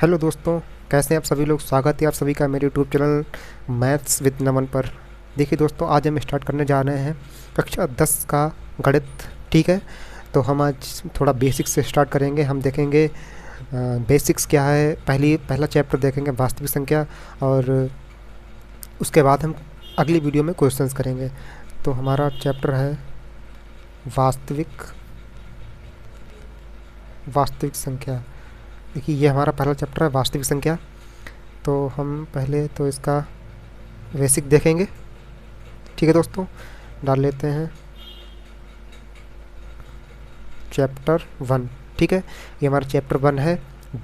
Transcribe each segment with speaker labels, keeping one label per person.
Speaker 1: Hello दोस्तों, कैसे हैं आप सभी लोग। स्वागत है आप सभी का मेरे यूट्यूब चैनल मैथ्स विद नमन पर। देखिए दोस्तों, आज हम स्टार्ट करने जा रहे हैं कक्षा 10 का गणित। ठीक है, तो हम आज थोड़ा बेसिक्स से स्टार्ट करेंगे। हम देखेंगे बेसिक्स क्या है। पहला चैप्टर देखेंगे वास्तविक संख्या, और उसके बाद हम अगली वीडियो में क्वेश्चंस करेंगे। तो हमारा चैप्टर है वास्तविक संख्या। देखिए, ये हमारा पहला चैप्टर है वास्तविक संख्या। तो हम पहले तो इसका बेसिक देखेंगे। ठीक है दोस्तों, डाल लेते हैं चैप्टर 1। ठीक है, ये हमारा चैप्टर 1 है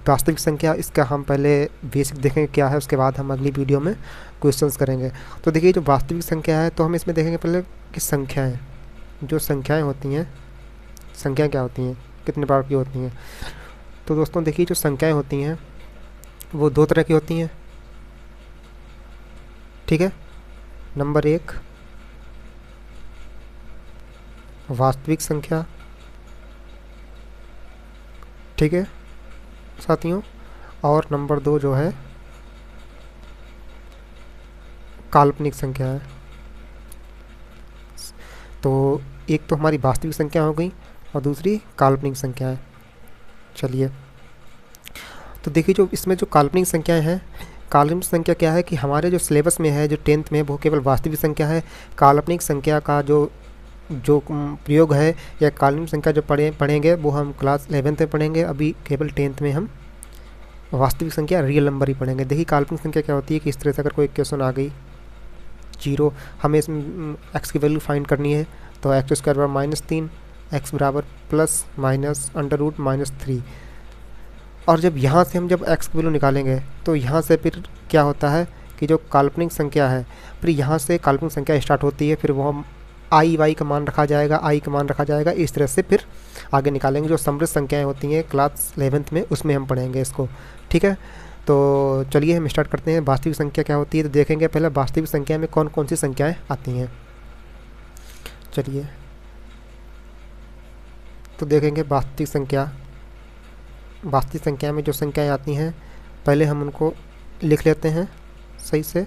Speaker 1: वास्तविक संख्या। इसका हम पहले बेसिक देखेंगे क्या है, उसके बाद हम अगली वीडियो में क्वेश्चंस करेंगे। तो देखिए, जो वास्तविक संख्या है तो हम इसमें देखेंगे पहले कि संख्याएँ, जो संख्याएँ होती हैं, संख्याएँ क्या होती हैं, कितने प्रकार की होती हैं। तो दोस्तों देखिए, जो संख्याएँ होती हैं वो दो तरह की होती हैं। ठीक है, नंबर 1 वास्तविक संख्या। ठीक है साथियों, और नंबर 2 जो है काल्पनिक संख्या है। तो एक तो हमारी वास्तविक संख्या हो गई और दूसरी काल्पनिक संख्या है। चलिए, तो देखिए, जो इसमें जो काल्पनिक संख्याएं हैं, काल्पनिक संख्या क्या है कि हमारे जो सिलेबस में है, जो 10th में, वो केवल वास्तविक संख्या है। काल्पनिक संख्या का जो प्रयोग है या काल्पनिक संख्या जो पढ़ेंगे वो हम क्लास 11th में पढ़ेंगे। अभी केवल 10th में हम वास्तविक संख्या, रियल नंबर ही पढ़ेंगे। देखिए, काल्पनिक संख्या क्या होती है कि इस तरह से अगर कोई क्वेश्चन आ गई 0, हमें इसमें एक्स की वैल्यू फाइंड करनी है। तो एक्स स्क्वायर बराबर -3, एक्स बराबर प्लस माइनस अंडर रूट -3। और जब यहाँ से हम जब x की वैल्यू निकालेंगे तो यहाँ से फिर क्या होता है कि जो काल्पनिक संख्या है, फिर यहाँ से काल्पनिक संख्या स्टार्ट होती है। फिर वो हम i का मान रखा जाएगा, इस तरह से फिर आगे निकालेंगे। जो समृद्ध संख्याएं होती हैं क्लास 11th में, उसमें हम पढ़ेंगे इसको। ठीक है, तो चलिए हम स्टार्ट करते हैं। वास्तविक संख्या क्या होती है तो देखेंगे पहले वास्तविक संख्या में कौन कौन सी संख्याएँ आती हैं। चलिए, तो देखेंगे वास्तविक संख्या में जो संख्याएं आती हैं, पहले हम उनको लिख लेते हैं सही से,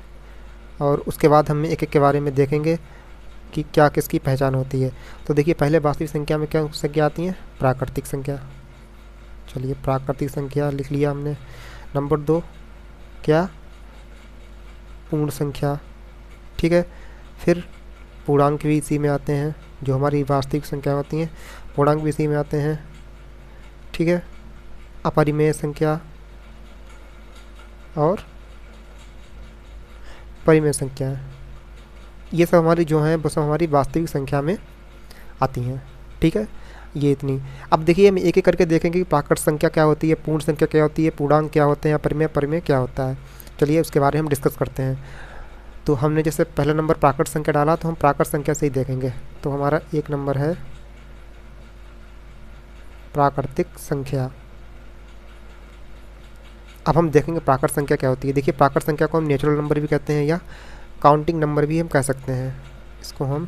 Speaker 1: और उसके बाद हम एक एक के बारे में देखेंगे कि क्या किसकी पहचान होती है। तो देखिए, पहले वास्तविक संख्या में क्या संख्या आती है, प्राकृतिक संख्या। चलिए, प्राकृतिक संख्या लिख लिया हमने। नंबर 2 क्या, पूर्ण संख्या। ठीक है, फिर पूर्णांक भी इसी में आते हैं। जो हमारी वास्तविक संख्या होती हैं, पूर्णांक भी इसी में आते हैं। ठीक है, अपरिमेय संख्या और परिमेय संख्या, ये सब हमारी जो हैं वो सब हमारी वास्तविक संख्या में आती हैं। ठीक है, ये इतनी। अब देखिए, हम एक एक करके देखेंगे कि प्राकृत संख्या क्या होती है, पूर्ण संख्या क्या होती है, पूर्णांक क्या होते हैं, परिमेय क्या होता है। चलिए, उसके बारे में हम डिस्कस करते हैं। तो हमने जैसे पहला नंबर प्राकृत संख्या डाला, तो हम प्राकृत संख्या से ही देखेंगे। तो हमारा एक नंबर है प्राकृतिक संख्या। अब हम देखेंगे प्राकृत संख्या क्या होती है। देखिए, प्राकृत संख्या को हम नेचुरल नंबर भी कहते हैं या काउंटिंग नंबर भी हम कह सकते हैं इसको हम।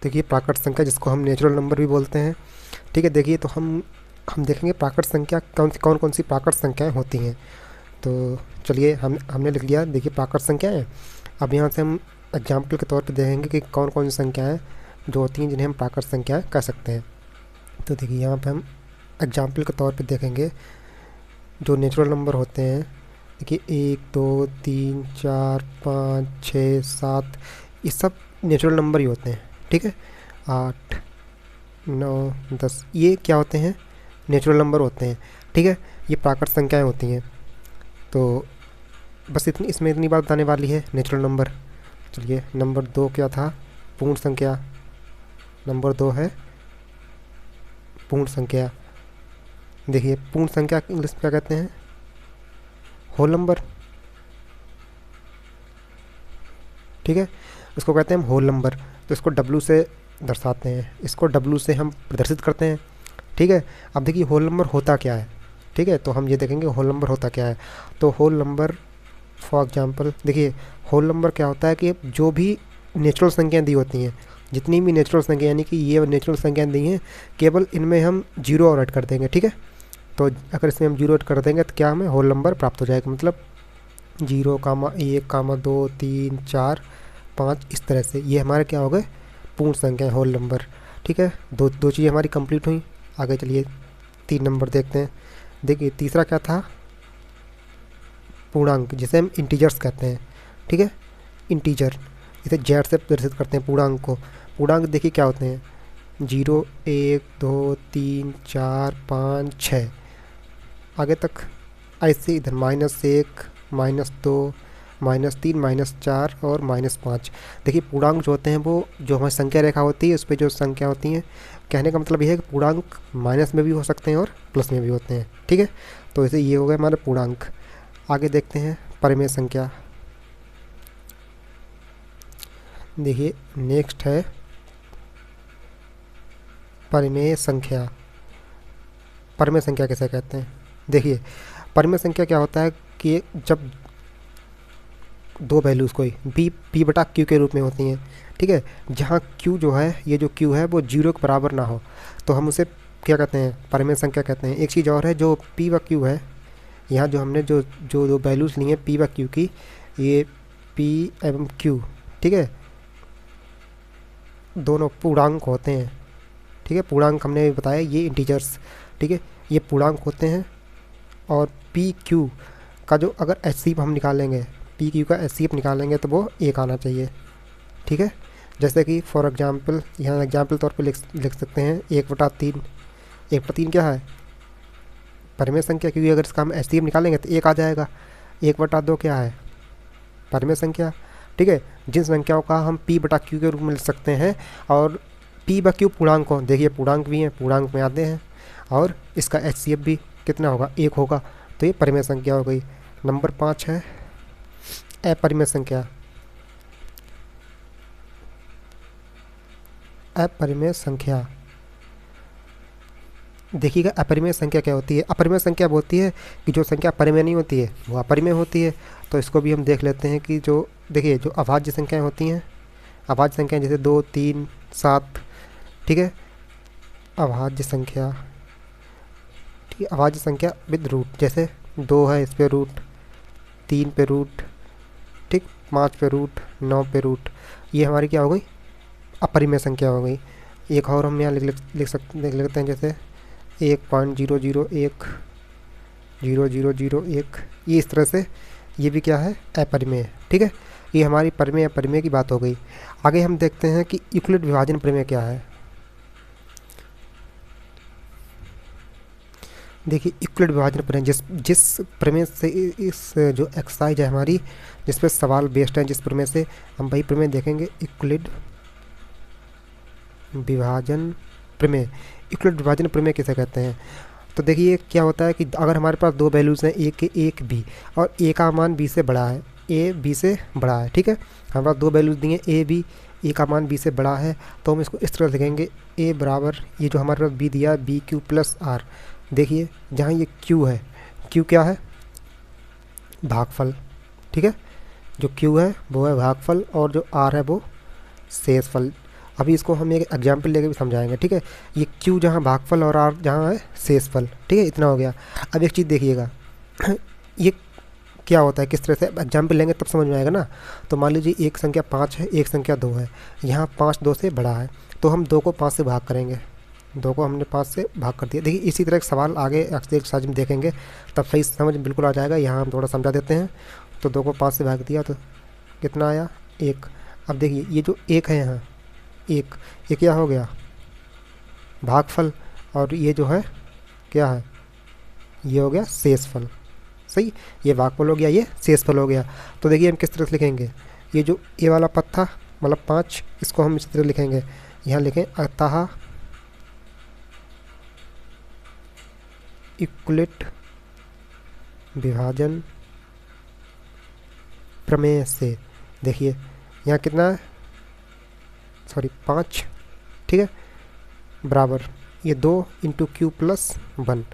Speaker 1: देखिए, प्राकृत संख्या जिसको हम नेचुरल नंबर भी बोलते हैं। ठीक है, देखिए, तो हम देखेंगे प्राकृत संख्या कौन कौन सी प्राकृत संख्याएं होती हैं। तो चलिए, हमने लिख लिया। देखिए, प्राकृत संख्याएं। अब यहाँ से हम एग्जाम्पल के तौर पर देखेंगे कि कौन कौन सी संख्याएँ जो होती हैं जिन्हें हम प्राकृत संख्याएँ कह सकते हैं। तो देखिए, यहाँ पर हम एग्जाम्पल के तौर पर देखेंगे जो नेचुरल नंबर होते हैं। देखिए, 1 2 3 4 5 6 7, ये सब नेचुरल नंबर ही होते हैं। ठीक है, 8 9 10, ये क्या होते हैं, नेचुरल नंबर होते हैं। ठीक है, ये प्राकृत संख्याएं होती हैं। तो बस इतनी बात बताने वाली है, नेचुरल नंबर। चलिए, नंबर 2 क्या था, पूर्ण संख्या। नंबर 2 है पूर्ण संख्या। देखिए, पूर्ण संख्या इंग्लिश में क्या कहते हैं, होल नंबर। ठीक है, इसको कहते हैं हम होल नंबर। तो इसको W से दर्शाते हैं, इसको W से हम प्रदर्शित करते हैं। ठीक है, अब देखिए, होल नंबर होता क्या है। ठीक है, तो हम ये देखेंगे होल नंबर होता क्या है। तो होल नंबर, फॉर एग्जांपल, देखिए, होल नंबर क्या होता है कि जो भी नेचुरल संख्याएं दी होती हैं, जितनी भी नेचुरल संख्या, यानी कि ये नेचुरल संख्याएं दी हैं, केवल इनमें हम 0 और ऐड कर देंगे। ठीक है, तो अगर इसमें हम 0 कर देंगे तो क्या हमें होल नंबर प्राप्त हो जाएगा, मतलब 0,1,2,3,4,5 इस तरह से। ये हमारे क्या हो गए, पूर्ण संख्या होल नंबर। ठीक है, दो चीज़ें हमारी कंप्लीट हुई। आगे चलिए 3 नंबर देखते हैं। देखिए तीसरा क्या था, पूर्णांक, जिसे हम इंटीजर्स कहते हैं। ठीक है, इंटीजर, इसे जेड से प्रदर्शित करते हैं पूर्णांक को। पूर्णांक देखिए क्या होते हैं, 0, 1, 2, 3, 4, 5, 6 आगे तक। ऐसे इधर -1, -2, -3, -4 और -5। देखिए पूर्णांक जो होते हैं वो जो हमारी संख्या रेखा होती है उस पर जो संख्या होती हैं, कहने का मतलब ये है कि पूर्णांक माइनस में भी हो सकते हैं और प्लस में भी होते हैं। ठीक है, तो इसे ये हो गए हमारे पूर्णांक। आगे देखते हैं परिमेय संख्या। देखिए नेक्स्ट है परिमेय संख्या। परिमेय संख्या किसे कहते हैं, देखिए परिमेय संख्या क्या होता है कि जब दो वैल्यूज़ कोई p बटा q के रूप में होती हैं। ठीक है, जहाँ q जो है, ये जो q है वो 0 के बराबर ना हो तो हम उसे क्या कहते हैं, परिमेय संख्या कहते हैं। एक चीज़ और है, जो p व q है, यहाँ जो हमने जो जो दो वैल्यूज़ ली हैं p व q की, ये p एवं q, ठीक है, दोनों पूर्णांक होते हैं। ठीक है, पूर्णांक हमने बताया ये इंटीजर्स। ठीक है, ये पूर्णांक होते हैं। और पी क्यू का जो अगर एचसीएफ हम निकालेंगे, पी क्यू का एचसीएफ निकालेंगे तो वो 1 आना चाहिए। ठीक है, जैसे कि फॉर एग्जांपल यहाँ एग्जांपल तौर पे लिख सकते हैं 1/3। 1/3 क्या है, परिमेय संख्या, क्योंकि अगर इसका हम एचसीएफ निकालेंगे तो 1 आ जाएगा। 1/2 क्या है, परिमेय संख्या। ठीक है, जिन संख्याओं का हम p बटा q के रूप में लिख सकते हैं और p व q पूर्णांक को, देखिए पूर्णांक भी हैं, पूर्णांक में आते हैं, और इसका एचसीएफ भी कितना होगा, 1 होगा, तो ये परिमेय संख्या हो गई। नंबर 5 है अपरिमेय संख्या। अपरिमेय संख्या, देखिएगा अपरिमेय संख्या क्या होती है। अपरिमेय संख्या वो होती है कि जो संख्या परिमेय नहीं होती है वो अपरिमेय होती है। तो इसको भी हम देख लेते हैं कि जो देखिए जो अभाज्य संख्याएं होती हैं, अभाज्य संख्याएं जैसे 2, 3, 7, ठीक है, अभाज्य संख्या, ठीक है, अभाज्य संख्या विद रूट, जैसे 2 है इस पे रूट, 3 पे रूट, ठीक, 5 पे रूट, 9 पे रूट, ये हमारी क्या हो गई, अपरिमेय संख्या हो गई। एक और हम यहाँ लिख लेते हैं, जैसे 1.001, 0001, ये इस तरह से, ये भी क्या है, अपरिमेय। ठीक है, ये हमारी परिमेय अपरिमेय की बात हो गई। आगे हम देखते हैं कि यूक्लिड विभाजन प्रमेय क्या है। देखिए यूक्लिड विभाजन प्रमेय, जिस प्रमेय से इस जो एक्सरसाइज है हमारी, जिस पे सवाल बेस्ड है, जिस प्रमेय से हम वही प्रमेय देखेंगे, यूक्लिड विभाजन प्रमेय। यूक्लिड विभाजन प्रमेय किसे कहते हैं, तो देखिए क्या होता है कि अगर हमारे पास दो वैल्यूज़ हैं, एक बी, और ए का मान बी से बड़ा है, ए बी से बड़ा है। ठीक है, हमारे पास दो वैल्यूज़ दिए ए बी, ए का मान बी से बड़ा है, तो हम इसको इस तरह लिखेंगे, ए बराबर ये जो हमारे पास बी दिया बी क्यू प्लस आर। देखिए जहाँ ये क्यू है, क्यू क्या है, भागफल। ठीक है, जो क्यू है वो है भागफल और जो आर है वो शेषफल। अभी इसको हम एक एग्जाम्पल लेके भी समझाएंगे। ठीक है, ये क्यू जहाँ भागफल और आर जहाँ है शेषफल। ठीक है, इतना हो गया। अब एक चीज़ देखिएगा ये क्या होता है, किस तरह से एग्जाम्पल लेंगे तब समझ में आएगा ना। तो मान लीजिए एक संख्या 5 है, एक संख्या 2 है, यहाँ 5 2 से बड़ा है, तो हम 2 को 5 से भाग करेंगे, 2 को हमने 5 से भाग कर दिया। देखिए इसी तरह एक सवाल आगे एक्सरसाइज में देखेंगे तब सही समझ बिल्कुल आ जाएगा। यहाँ हम थोड़ा समझा देते हैं। तो 2 को 5 से भाग दिया तो कितना आया, 1। अब देखिए ये जो 1 है यहाँ, एक, ये क्या हो गया, भागफल, और ये जो है क्या है, ये हो गया शेषफल। सही, ये भागफल हो गया, ये शेषफल हो गया। तो देखिए हम किस तरह से लिखेंगे, ये जो ए वाला पद था मतलब 5, इसको हम इस तरह लिखेंगे, यहाँ लिखें अतः यूक्लिड विभाजन प्रमेय से। देखिए यहाँ कितना है, सॉरी 5, ठीक है, बराबर ये 2 इंटू क्यू प्लस 1।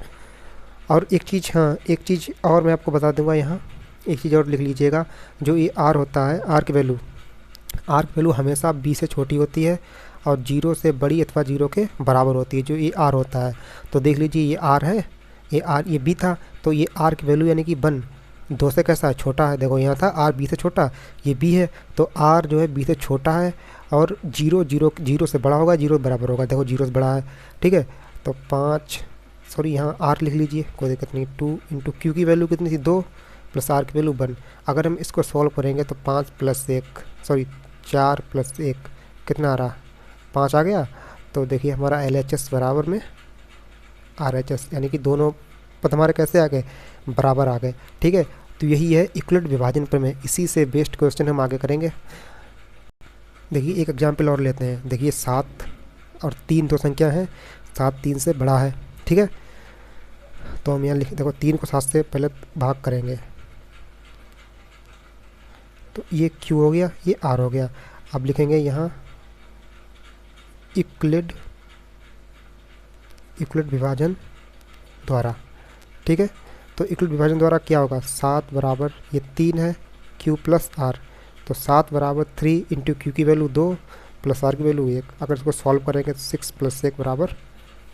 Speaker 1: और एक चीज़, हाँ एक चीज़ और मैं आपको बता दूंगा, यहाँ एक चीज़ और लिख लीजिएगा, जो ये आर होता है, आर की वैल्यू हमेशा बी से छोटी होती है और 0 से बड़ी अथवा 0 के बराबर होती है, जो ये आर होता है। तो देख लीजिए ये आर है, ये आर ये बी था, तो ये आर की वैल्यू यानी कि 1 2 से कैसा है, छोटा है। देखो यहाँ था आर बी से छोटा, ये बी है, तो आर जो है बी से छोटा है और जीरो से बड़ा होगा, जीरो बराबर होगा। देखो जीरो से बड़ा है, ठीक है। तो 5 सॉरी यहाँ आर लिख लीजिए, कोई दिक्कत नहीं। 2 इंटू क्यू की वैल्यू कितनी थी 2 प्लस आर की वैल्यू 1। अगर हम इसको सॉल्व करेंगे तो 5 प्लस 1 सॉरी 4 प्लस 1 कितना आ रहा, 5 आ गया। तो देखिए हमारा एल एच एस बराबर में आर एच एस, यानी कि दोनों पद हमारे कैसे आ गए, बराबर आ गए, ठीक है। तो यही है यूक्लिड विभाजन प्रमेय। इसी से बेस्ड क्वेश्चन हम आगे करेंगे। देखिए एक एग्जाम्पल और लेते हैं। देखिए 7 और 3 दो संख्या है, 7 3 से बड़ा है, ठीक है। तो हम यहाँ लिख, देखो 3 को 7 से पहले भाग करेंगे, तो ये Q हो गया, ये R हो गया। अब लिखेंगे यहाँ यूक्लिड विभाजन द्वारा, ठीक है। तो यूक्लिड विभाजन द्वारा क्या होगा, 7 बराबर ये 3 है Q प्लस R, तो 7 बराबर 3 इंटू क्यू की वैल्यू 2 प्लस R की वैल्यू 1। अगर इसको सॉल्व करेंगे तो 6 प्लस 1 बराबर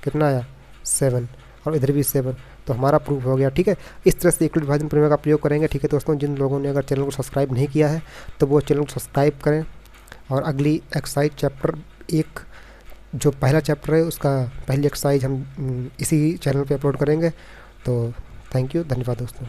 Speaker 1: कितना आया 7, और इधर भी 7। तो हमारा प्रूफ हो गया, ठीक है। इस तरह से यूक्लिड विभाजन प्रमेय का प्रयोग करेंगे, ठीक है दोस्तों। जिन लोगों ने अगर चैनल को सब्सक्राइब नहीं किया है तो वो चैनल को सब्सक्राइब करें। और अगली एक्सरसाइज चैप्टर 1 जो पहला चैप्टर है उसका पहली एक्सरसाइज हम इसी चैनल पे अपलोड करेंगे। तो थैंक यू, धन्यवाद दोस्तों।